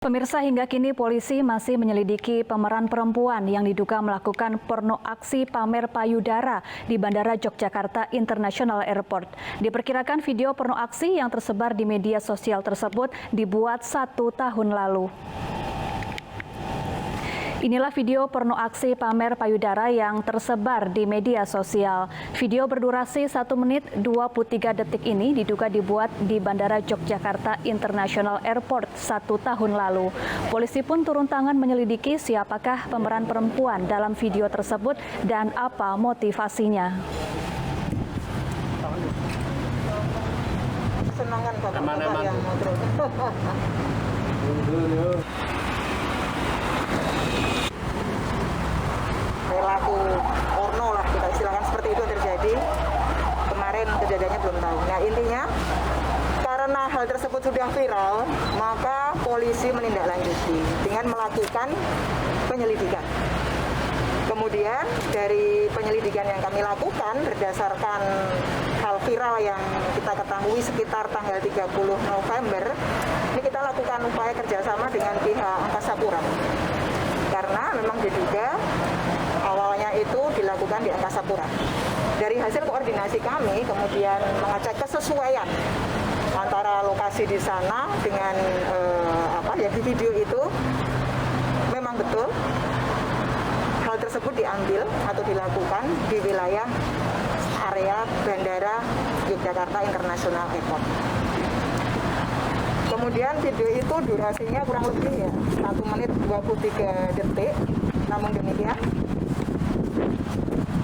Pemirsa, hingga kini polisi masih menyelidiki pemeran perempuan yang diduga melakukan porno aksi pamer payudara di Bandara Yogyakarta International Airport. Diperkirakan video porno aksi yang tersebar di media sosial tersebut dibuat 1 tahun lalu. Inilah video porno aksi pamer payudara yang tersebar di media sosial. Video berdurasi 1 menit 23 detik ini diduga dibuat di Bandara Yogyakarta International Airport 1 tahun lalu. Polisi pun turun tangan menyelidiki siapakah pemeran perempuan dalam video tersebut dan apa motivasinya. Senangan bapak-bapak yang model. Perilaku porno lah kita istilahkan seperti itu terjadi. Kemarin kejadiannya belum tahu. Nah intinya karena hal tersebut sudah viral, maka polisi menindaklanjuti dengan melakukan penyelidikan. Kemudian dari penyelidikan yang kami lakukan berdasarkan hal viral yang kita ketahui sekitar tanggal 30 November, ini kita lakukan upaya kerjasama dengan pihak Angkasa Pura. Karena memang diduga awalnya itu dilakukan di Angkasa Pura. Dari hasil koordinasi kami kemudian mengecek kesesuaian antara lokasi di sana dengan di video itu memang betul hal tersebut diambil atau dilakukan di wilayah area Bandara Yogyakarta International Airport. Kemudian video itu durasinya kurang lebih 1 menit 23 detik. Namun demikian,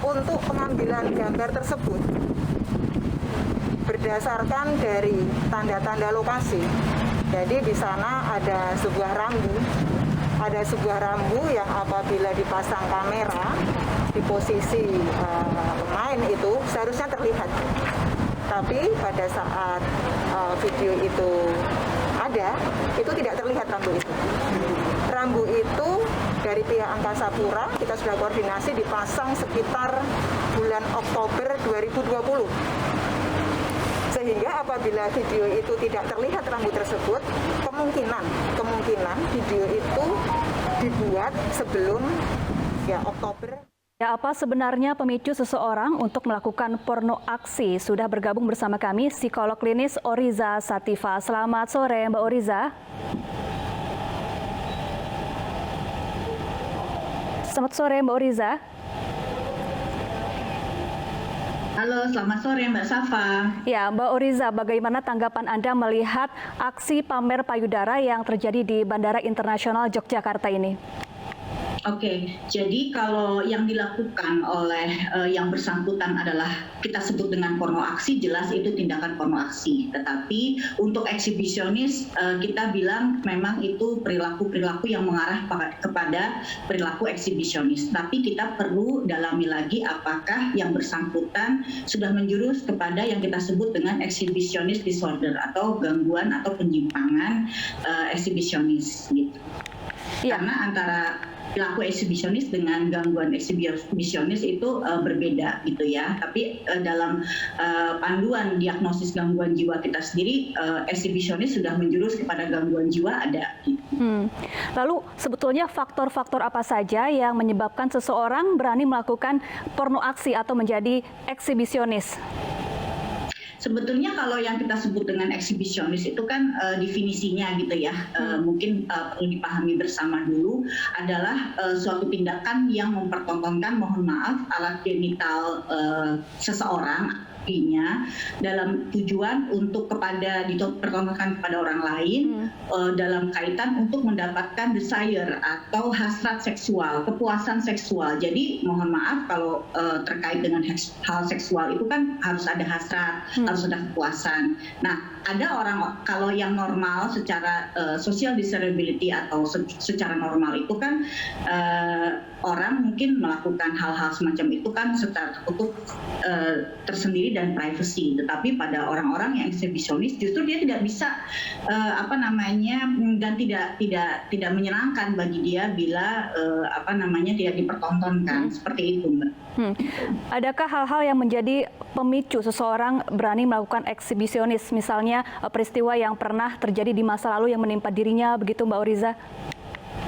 untuk pengambilan gambar tersebut berdasarkan dari tanda-tanda lokasi. Jadi di sana ada sebuah rambu yang apabila dipasang kamera di posisi pemain itu seharusnya terlihat. Tapi pada saat video itu ada, itu tidak terlihat rambu itu. Rambu itu dari pihak Angkasa Pura kita sudah koordinasi dipasang sekitar bulan Oktober 2020. Sehingga apabila video itu tidak terlihat rambu tersebut, kemungkinan video itu dibuat sebelum Oktober. Ya, apa sebenarnya pemicu seseorang untuk melakukan porno aksi? Sudah bergabung bersama kami psikolog klinis Oriza Sativa. Selamat sore Mbak Oriza. Selamat sore Mbak Oriza. Halo, selamat sore Mbak Safa. Ya, Mbak Oriza, bagaimana tanggapan Anda melihat aksi pamer payudara yang terjadi di Bandara Internasional Yogyakarta ini? Oke, jadi kalau yang dilakukan oleh yang bersangkutan adalah kita sebut dengan porno aksi, jelas itu tindakan porno aksi. Tetapi untuk eksibisionis kita bilang memang itu perilaku-perilaku yang mengarah kepada perilaku eksibisionis. Tapi kita perlu dalami lagi apakah yang bersangkutan sudah menjurus kepada yang kita sebut dengan exhibitionist disorder atau gangguan atau penyimpangan eksibisionis gitu. Ya. Karena antara perilaku eksibisionis dengan gangguan eksibisionis itu berbeda gitu ya. Tapi dalam panduan diagnosis gangguan jiwa kita sendiri, eksibisionis sudah menjurus kepada gangguan jiwa ada. Lalu sebetulnya faktor-faktor apa saja yang menyebabkan seseorang berani melakukan porno aksi atau menjadi eksibisionis? Sebetulnya kalau yang kita sebut dengan eksibisionis itu kan definisinya gitu ya, mungkin perlu dipahami bersama dulu adalah suatu tindakan yang mempertontonkan, mohon maaf, alat genital seseorang dalam tujuan untuk dipertontonkan kepada orang lain dalam kaitan untuk mendapatkan desire atau hasrat seksual, kepuasan seksual. Jadi mohon maaf kalau terkait dengan hal seksual itu kan harus ada hasrat, harus ada kepuasan. Nah, ada orang kalau yang normal secara social disability atau secara normal itu kan orang mungkin melakukan hal-hal semacam itu kan secara tertutup tersendiri dan privacy. Tetapi pada orang-orang yang eksibisionis justru dia tidak bisa dan tidak menyenangkan bagi dia bila tidak dipertontonkan seperti itu, Mbak. Adakah hal-hal yang menjadi pemicu seseorang berani melakukan eksibisionis, misalnya peristiwa yang pernah terjadi di masa lalu yang menimpa dirinya, begitu Mbak Oriza?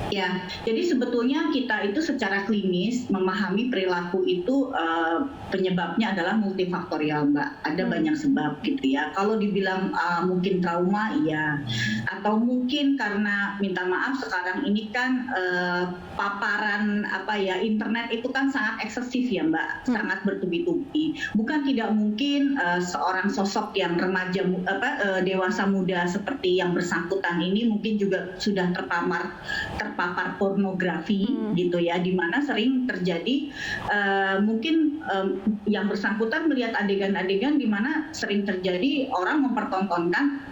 Ya, jadi sebetulnya kita itu secara klinis memahami perilaku itu penyebabnya adalah multifaktorial, Mbak. Ada banyak sebab gitu ya. Kalau dibilang mungkin trauma, iya. Atau mungkin karena minta maaf sekarang ini kan paparan internet itu kan sangat eksesif ya, Mbak. Sangat bertubi-tubi. Bukan tidak mungkin seorang sosok yang remaja dewasa muda seperti yang bersangkutan ini mungkin juga sudah terpapar pornografi gitu ya, di mana sering terjadi mungkin yang bersangkutan melihat adegan-adegan di mana sering terjadi orang mempertontonkan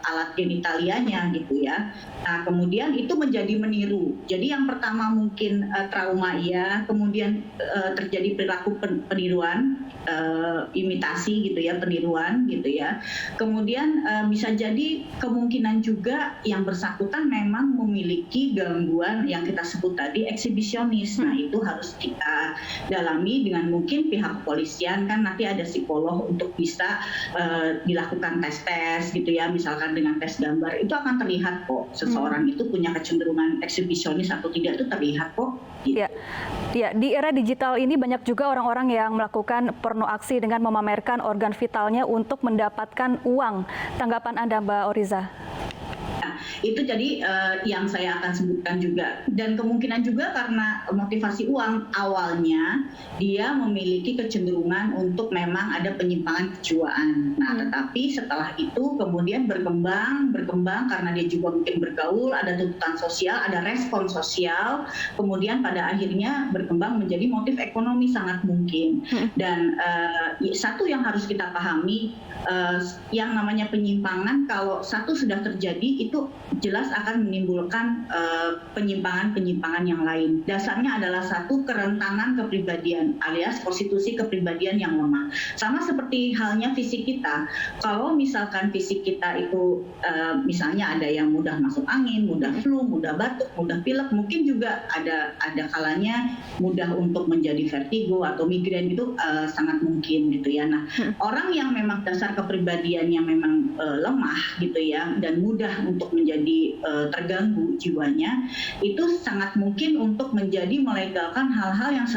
alat genitalianya gitu ya. Nah, kemudian itu menjadi meniru. Jadi yang pertama mungkin trauma ya, kemudian terjadi perilaku peniruan, imitasi gitu ya, peniruan gitu ya. Kemudian bisa jadi kemungkinan juga yang bersangkutan memang memiliki gangguan yang kita sebut tadi eksibisionis. Nah, itu harus kita dalami dengan mungkin pihak kepolisian, kan nanti ada psikolog untuk bisa dilakukan tes gitu ya, misalkan dengan tes gambar itu akan terlihat kok seseorang itu punya kecenderungan eksibisionis atau tidak, itu terlihat kok. Gitu. Ya, di era digital ini banyak juga orang-orang yang melakukan porno aksi dengan memamerkan organ vitalnya untuk mendapatkan uang. Tanggapan Anda, Mbak Oriza? Itu jadi yang saya akan sebutkan juga, dan kemungkinan juga karena motivasi uang awalnya dia memiliki kecenderungan untuk memang ada penyimpangan kejiwaan. Nah, tetapi setelah itu kemudian berkembang karena dia juga mungkin bergaul, ada tuntutan sosial, ada respon sosial, kemudian pada akhirnya berkembang menjadi motif ekonomi sangat mungkin. Dan satu yang harus kita pahami, yang namanya penyimpangan kalau satu sudah terjadi itu jelas akan menimbulkan penyimpangan-penyimpangan yang lain. Dasarnya adalah satu, kerentanan kepribadian alias konstitusi kepribadian yang lemah. Sama seperti halnya fisik kita. Kalau misalkan fisik kita itu misalnya ada yang mudah masuk angin, mudah flu, mudah batuk, mudah pilek, mungkin juga ada kalanya mudah untuk menjadi vertigo atau migrain, itu sangat mungkin gitu ya. Nah, orang yang memang dasar kepribadiannya memang lemah gitu ya, dan mudah untuk menjadi terganggu jiwanya, itu sangat mungkin untuk menjadi melegalkan hal-hal yang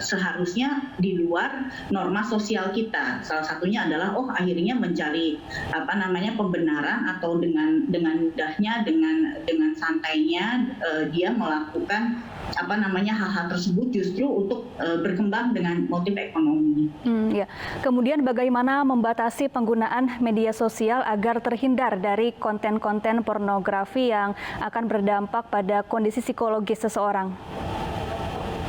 seharusnya di luar norma sosial kita. Salah satunya adalah akhirnya mencari pembenaran, atau dengan mudahnya, dengan santainya dia melakukan hal-hal tersebut justru untuk berkembang dengan motif ekonomi. Ya. Kemudian bagaimana membatasi penggunaan media sosial agar terhindar dari konten-konten pornografi yang akan berdampak pada kondisi psikologis seseorang?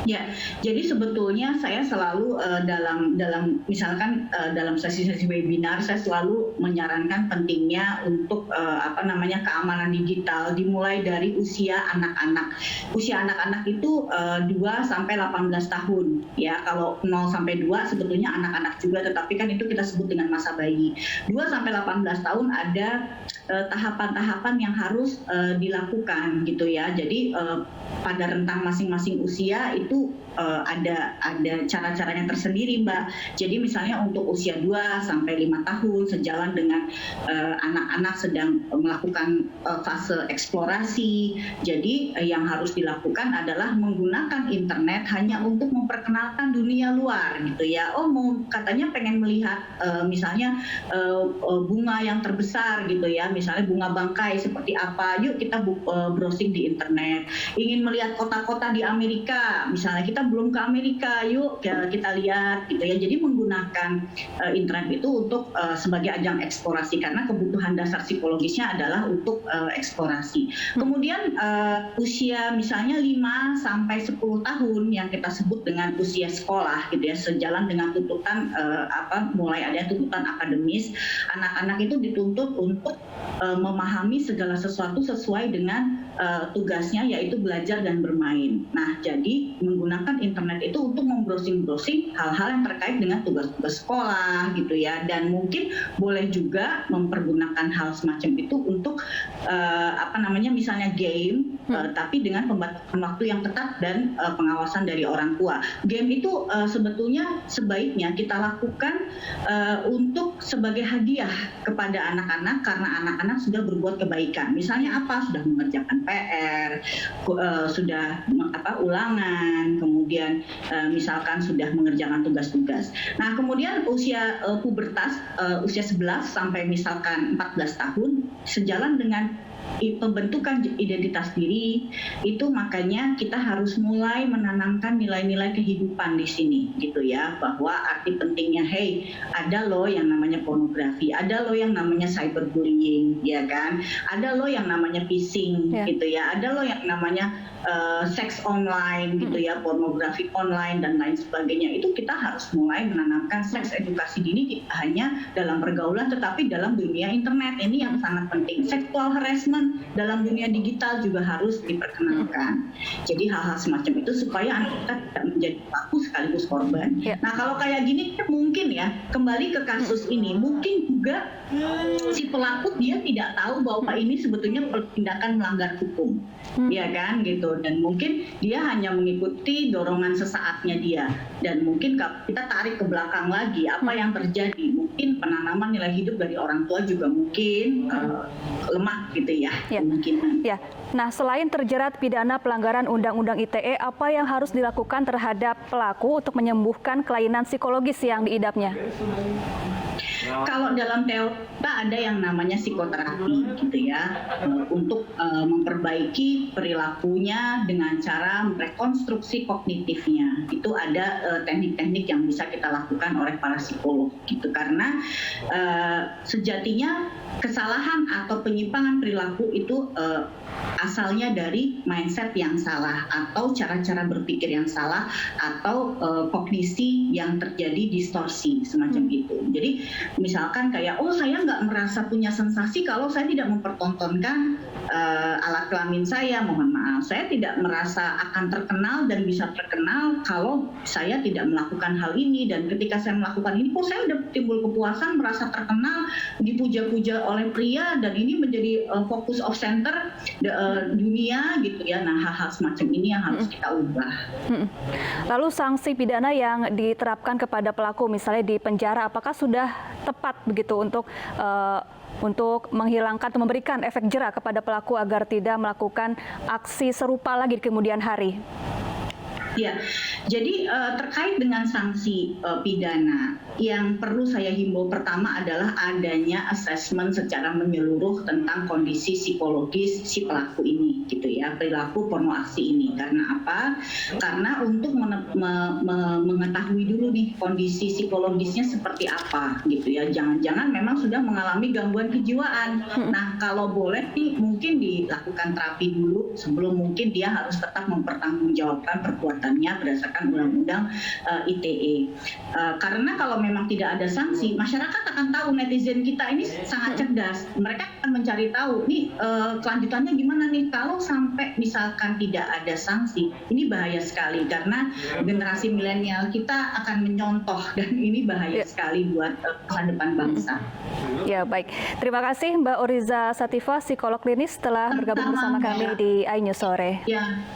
Ya, jadi sebetulnya saya selalu dalam misalkan dalam sesi-sesi webinar saya selalu menyarankan pentingnya untuk keamanan digital dimulai dari usia anak-anak. Usia anak-anak itu 2 sampai 18 tahun ya. Kalau 0 sampai 2 sebetulnya anak-anak juga, tetapi kan itu kita sebut dengan masa bayi. 2 sampai 18 tahun ada tahapan-tahapan yang harus dilakukan gitu ya. Jadi pada rentang masing-masing usia itu ada cara-caranya tersendiri, Mbak. Jadi misalnya untuk usia 2 sampai 5 tahun sejalan dengan anak-anak sedang melakukan fase eksplorasi. Jadi yang harus dilakukan adalah menggunakan internet hanya untuk memperkenalkan dunia luar gitu ya. Katanya pengen melihat misalnya bunga yang terbesar gitu ya, misalnya bunga bangkai seperti apa, yuk kita browsing di internet. Ingin melihat kota-kota di Amerika, misalnya kita belum ke Amerika, yuk kita lihat gitu ya. Jadi menggunakan internet itu untuk sebagai ajang eksplorasi, karena kebutuhan dasar psikologisnya adalah untuk eksplorasi. Kemudian usia misalnya 5 sampai 10 tahun yang kita sebut dengan usia sekolah gitu ya, sejalan dengan tuntutan mulai ada tuntutan akademis, anak-anak itu dituntut untuk memahami segala sesuatu sesuai dengan tugasnya, yaitu belajar dan bermain. Nah, jadi menggunakan internet itu untuk membrowsing hal-hal yang terkait dengan tugas-tugas sekolah gitu ya, dan mungkin boleh juga mempergunakan hal semacam itu untuk misalnya game, tapi dengan pembatasan waktu yang ketat dan pengawasan dari orang tua. Game itu sebetulnya sebaiknya kita lakukan untuk sebagai hadiah kepada anak-anak karena anak-anak sudah berbuat kebaikan. Misalnya apa? Sudah mengerjakan PR, sudah ulangan, kemudian misalkan sudah mengerjakan tugas-tugas. Nah, kemudian usia pubertas, usia 11 sampai misalkan 14 tahun, sejalan dengan pembentukan identitas diri itu, makanya kita harus mulai menanamkan nilai-nilai kehidupan di sini gitu ya, bahwa arti pentingnya ada loh yang namanya pornografi, ada loh yang namanya cyberbullying ya kan, ada loh yang namanya phishing gitu ya, ada loh yang namanya seks online gitu ya, pornografi online dan lain sebagainya. Itu kita harus mulai menanamkan seks edukasi dini tidak hanya dalam pergaulan tetapi dalam dunia internet. Ini yang sangat penting. Sexual harassment dalam dunia digital juga harus diperkenalkan. Jadi hal-hal semacam itu supaya anak kita tidak menjadi pelaku sekaligus korban. Nah, kalau kayak gini mungkin ya, kembali ke kasus ini, mungkin juga si pelaku dia tidak tahu bahwa ini sebetulnya tindakan melanggar hukum. Ya kan gitu, dan mungkin dia hanya mengikuti dorongan sesaatnya dia, dan mungkin kita tarik ke belakang lagi apa yang terjadi, mungkin penanaman nilai hidup dari orang tua juga mungkin lemah gitu ya, kemungkinan. Ya. Nah, selain terjerat pidana pelanggaran Undang-Undang ITE, apa yang harus dilakukan terhadap pelaku untuk menyembuhkan kelainan psikologis yang diidapnya? Kalau dalam teori kita ada yang namanya psikoterapi gitu ya, untuk memperbaiki perilakunya dengan cara merekonstruksi kognitifnya. Itu ada teknik-teknik yang bisa kita lakukan oleh para psikolog gitu, karena sejatinya kesalahan atau penyimpangan perilaku itu asalnya dari mindset yang salah atau cara-cara berpikir yang salah atau kognisi yang terjadi distorsi semacam itu. Jadi misalkan kayak saya nggak merasa punya sensasi kalau saya tidak mempertontonkan alat kelamin saya, mohon maaf, saya tidak merasa akan terkenal dan bisa terkenal kalau saya tidak melakukan hal ini, dan ketika saya melakukan ini kok saya udah timbul kepuasan, merasa terkenal, dipuja-puja oleh pria, dan ini menjadi focus of center dunia gitu ya. Nah, hal-hal semacam ini yang harus kita ubah. Lalu sanksi pidana yang diterapkan kepada pelaku misalnya di penjara, apakah sudah tepat begitu untuk menghilangkan atau memberikan efek jera kepada pelaku agar tidak melakukan aksi serupa lagi di kemudian hari? Ya, jadi terkait dengan sanksi pidana, yang perlu saya himbau pertama adalah adanya asesmen secara menyeluruh tentang kondisi psikologis si pelaku ini, gitu ya, perilaku porno aksi ini. Karena apa? Karena untuk mengetahui dulu nih kondisi psikologisnya seperti apa, gitu ya. Jangan-jangan memang sudah mengalami gangguan kejiwaan. Nah, kalau boleh nih mungkin dilakukan terapi dulu sebelum mungkin dia harus tetap mempertanggungjawabkan perbuatannya berdasarkan Undang-Undang ITE. Karena kalau memang tidak ada sanksi, masyarakat akan tahu, netizen kita ini sangat cerdas. Mereka akan mencari tahu, nih kelanjutannya gimana nih kalau sampai misalkan tidak ada sanksi. Ini bahaya sekali karena generasi milenial kita akan menyontoh, dan ini bahaya sekali buat masa depan bangsa. Ya, baik. Terima kasih Mbak Oriza Satifah, psikolog klinis, telah bergabung bersama kami di iNews Sore. Ya.